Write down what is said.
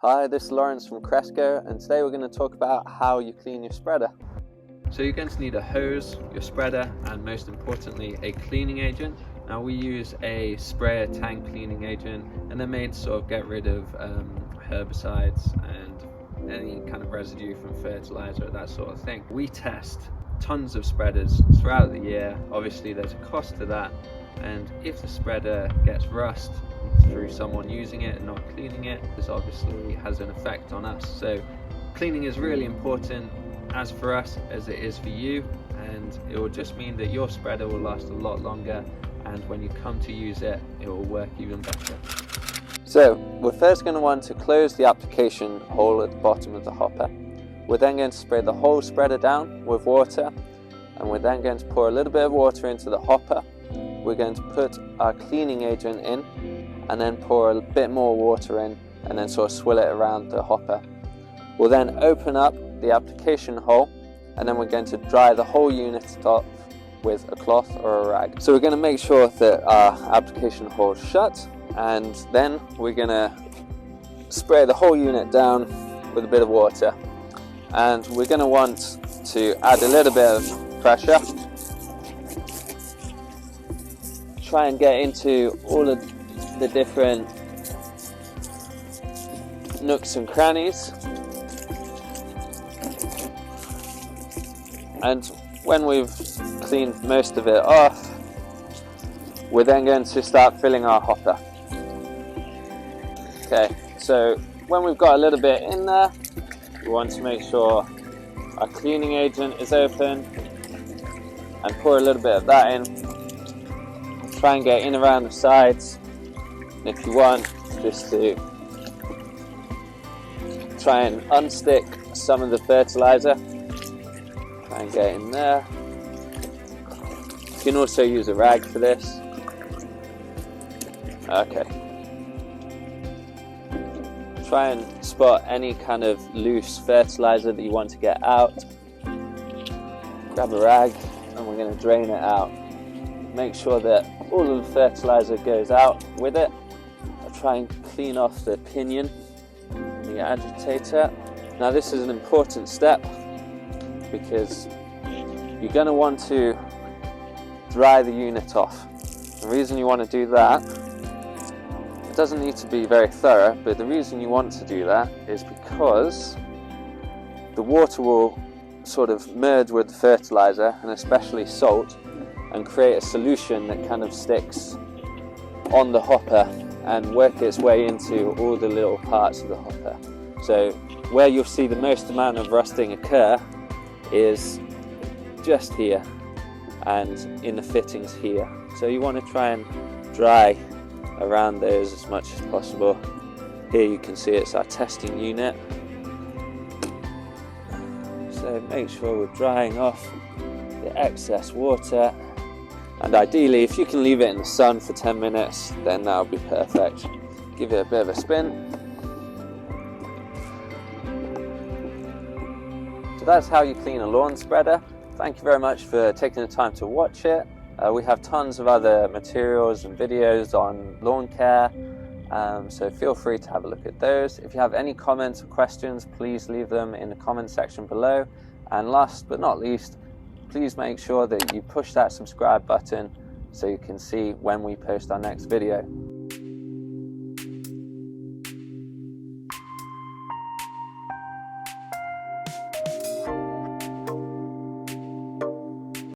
Hi, this is Lawrence from Cresco, and today we're going to talk about how you clean your spreader. So you're going to need a hose, your spreader, and most importantly a cleaning agent. Now we use a sprayer tank cleaning agent, and they're made to sort of get rid of herbicides and any kind of residue from fertilizer, that sort of thing. We test tons of spreaders throughout the year. Obviously there's a cost to that, and if the spreader gets rust through someone using it and not cleaning it, this obviously has an effect on us. So cleaning is really important, as for us as it is for you, and it will just mean that your spreader will last a lot longer, and when you come to use it, it will work even better. So we're first going to want to close the application hole at the bottom of the hopper. We're then going to spray the whole spreader down with water, and we're then going to pour a little bit of water into the hopper. We're going to put our cleaning agent in, and then pour a bit more water in, and then sort of swill it around the hopper. We'll then open up the application hole, and then we're going to dry the whole unit off with a cloth or a rag. So we're going to make sure that our application hole is shut, and then we're going to spray the whole unit down with a bit of water. And we're going to want to add a little bit of pressure. Try and get into all of the different nooks and crannies. And when we've cleaned most of it off, we're then going to start filling our hopper. Okay, so when we've got a little bit in there, we want to make sure our cleaning agent is open and pour a little bit of that in. Try and get in around the sides. And if you want, just to try and unstick some of the fertilizer. Try and get in there. You can also use a rag for this. Okay. Try and spot any kind of loose fertilizer that you want to get out. Grab a rag and we're going to drain it out. Make sure that all of the fertilizer goes out with it. I'll try and clean off the pinion, the agitator. Now this is an important step because you're going to want to dry the unit off. The reason you want to do that, it doesn't need to be very thorough, but the reason you want to do that is because the water will sort of merge with the fertilizer, and especially salt, and create a solution that kind of sticks on the hopper and work its way into all the little parts of the hopper. So where you'll see the most amount of rusting occur is just here and in the fittings here. So you want to try and dry around those as much as possible. Here you can see it's our testing unit. So make sure we're drying off the excess water, and ideally if you can leave it in the sun for 10 minutes, then that'll be perfect. Give it a bit of a spin. So that's how you clean a lawn spreader. Thank you very much for taking the time to watch it. We have tons of other materials and videos on lawn care, so feel free to have a look at those. If you have any comments or questions, please leave them in the comment section below. And last but not least, please make sure that you push that subscribe button so you can see when we post our next video.